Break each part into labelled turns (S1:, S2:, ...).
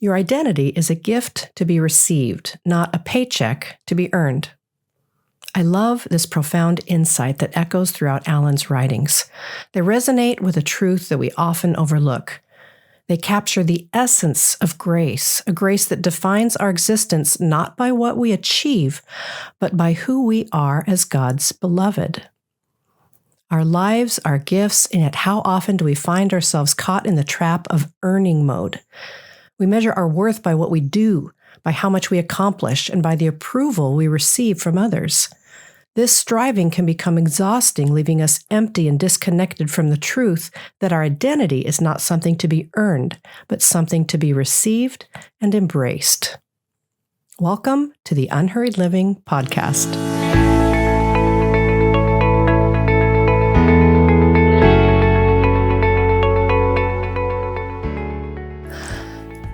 S1: Your identity is a gift to be received, not a paycheck to be earned. I love this profound insight that echoes throughout Alan's writings. They resonate with a truth that we often overlook. They capture the essence of grace, a grace that defines our existence not by what we achieve, but by who we are as God's beloved. Our lives, our gifts, and yet how often do we find ourselves caught in the trap of earning mode? We measure our worth by what we do, by how much we accomplish, and by the approval we receive from others. This striving can become exhausting, leaving us empty and disconnected from the truth that our identity is not something to be earned, but something to be received and embraced. Welcome to the Unhurried Living Podcast.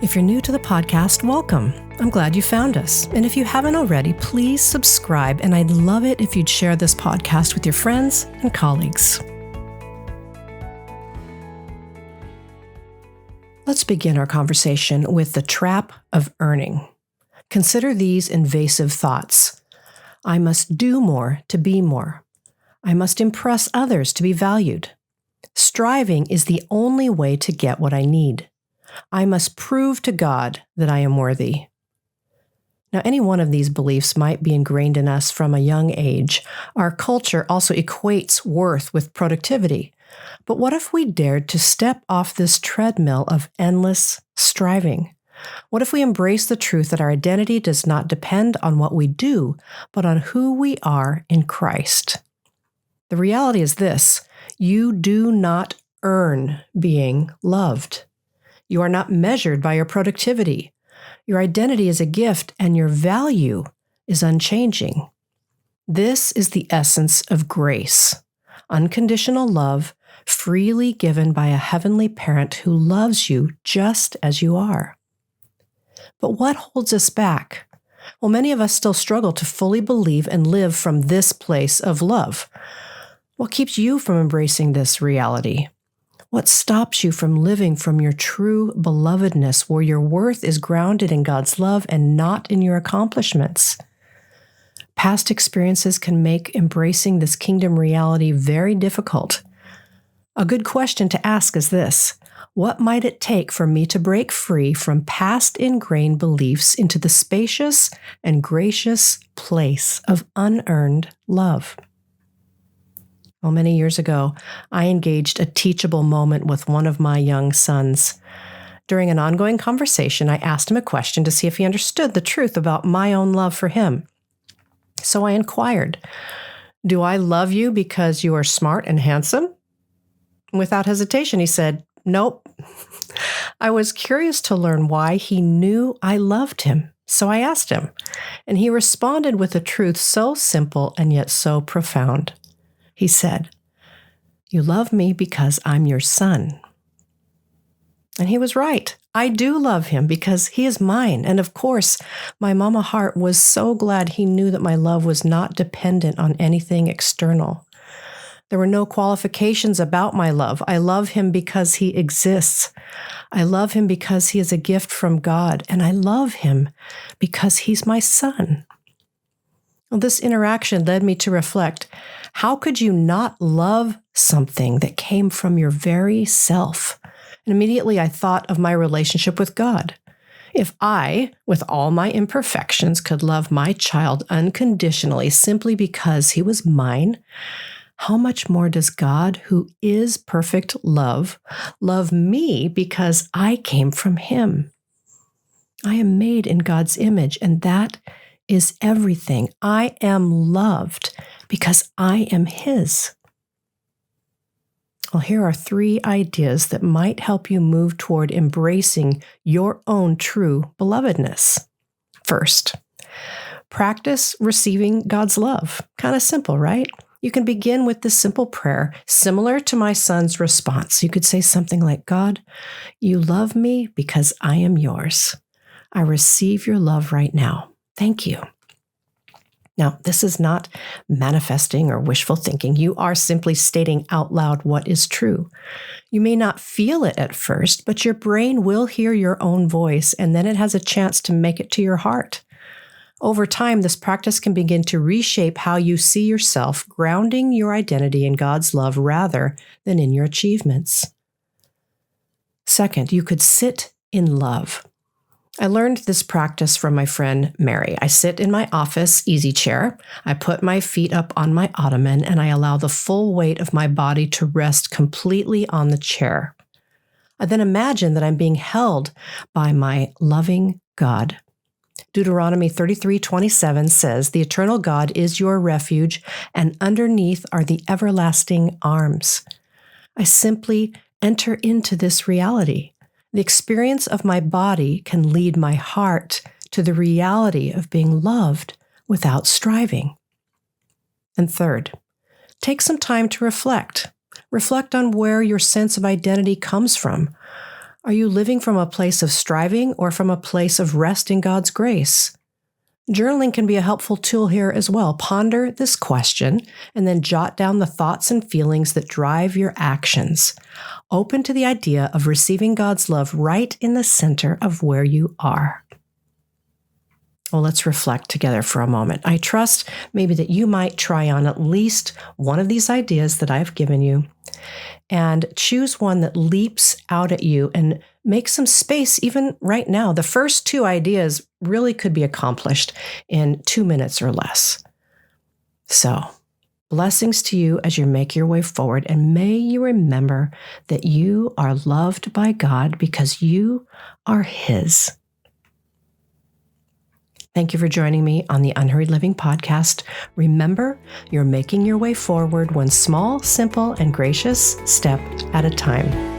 S1: If you're new to the podcast, welcome. I'm glad you found us. And if you haven't already, please subscribe, and I'd love it if you'd share this podcast with your friends and colleagues. Let's begin our conversation with the trap of earning. Consider these invasive thoughts. I must do more to be more. I must impress others to be valued. Striving is the only way to get what I need. I must prove to God that I am worthy. Now, any one of these beliefs might be ingrained in us from a young age. Our culture also equates worth with productivity. But what if we dared to step off this treadmill of endless striving? What if we embrace the truth that our identity does not depend on what we do, but on who we are in Christ? The reality is this: you do not earn being loved. You are not measured by your productivity. Your identity is a gift, and your value is unchanging. This is the essence of grace, unconditional love, freely given by a heavenly parent who loves you just as you are. But what holds us back? Well, many of us still struggle to fully believe and live from this place of love. What keeps you from embracing this reality? What stops you from living from your true belovedness, where your worth is grounded in God's love and not in your accomplishments? Past experiences can make embracing this kingdom reality very difficult. A good question to ask is this: what might it take for me to break free from past ingrained beliefs into the spacious and gracious place of unearned love? Well, many years ago, I engaged a teachable moment with one of my young sons. During an ongoing conversation, I asked him a question to see if he understood the truth about my own love for him. So I inquired, "Do I love you because you are smart and handsome?" Without hesitation, he said, "Nope." I was curious to learn why he knew I loved him. So I asked him, and he responded with a truth so simple and yet so profound. He said, "You love me because I'm your son." And he was right. I do love him because he is mine. And of course, my mama heart was so glad he knew that my love was not dependent on anything external. There were no qualifications about my love. I love him because he exists. I love him because he is a gift from God. And I love him because he's my son. Well, this interaction led me to reflect, how could you not love something that came from your very self? And immediately I thought of my relationship with God. If I, with all my imperfections, could love my child unconditionally simply because he was mine, how much more does God, who is perfect love, love me because I came from him? I am made in God's image, and that is everything. I am loved because I am his. Well, here are 3 ideas that might help you move toward embracing your own true belovedness. First, practice receiving God's love. Kind of simple, right? You can begin with this simple prayer, similar to my son's response. You could say something like, "God, you love me because I am yours. I receive your love right now. Thank you." Now, this is not manifesting or wishful thinking. You are simply stating out loud what is true. You may not feel it at first, but your brain will hear your own voice, and then it has a chance to make it to your heart. Over time, this practice can begin to reshape how you see yourself, grounding your identity in God's love rather than in your achievements. Second, you could sit in love. I learned this practice from my friend Mary. I sit in my office easy chair. I put my feet up on my ottoman, and I allow the full weight of my body to rest completely on the chair. I then imagine that I'm being held by my loving God. Deuteronomy 33:27 says, "The eternal God is your refuge, and underneath are the everlasting arms." I simply enter into this reality. The experience of my body can lead my heart to the reality of being loved without striving. And third, take some time to reflect. Reflect on where your sense of identity comes from. Are you living from a place of striving or from a place of rest in God's grace? Journaling can be a helpful tool here as well. Ponder this question and then jot down the thoughts and feelings that drive your actions. Open to the idea of receiving God's love right in the center of where you are. Well, let's reflect together for a moment. I trust maybe that you might try on at least one of these ideas that I've given you and choose one that leaps out at you and make some space even right now. The first two ideas really could be accomplished in 2 minutes or less. So, blessings to you as you make your way forward, and may you remember that you are loved by God because you are His. Thank you for joining me on the Unhurried Living Podcast. Remember, you're making your way forward one small, simple, and gracious step at a time.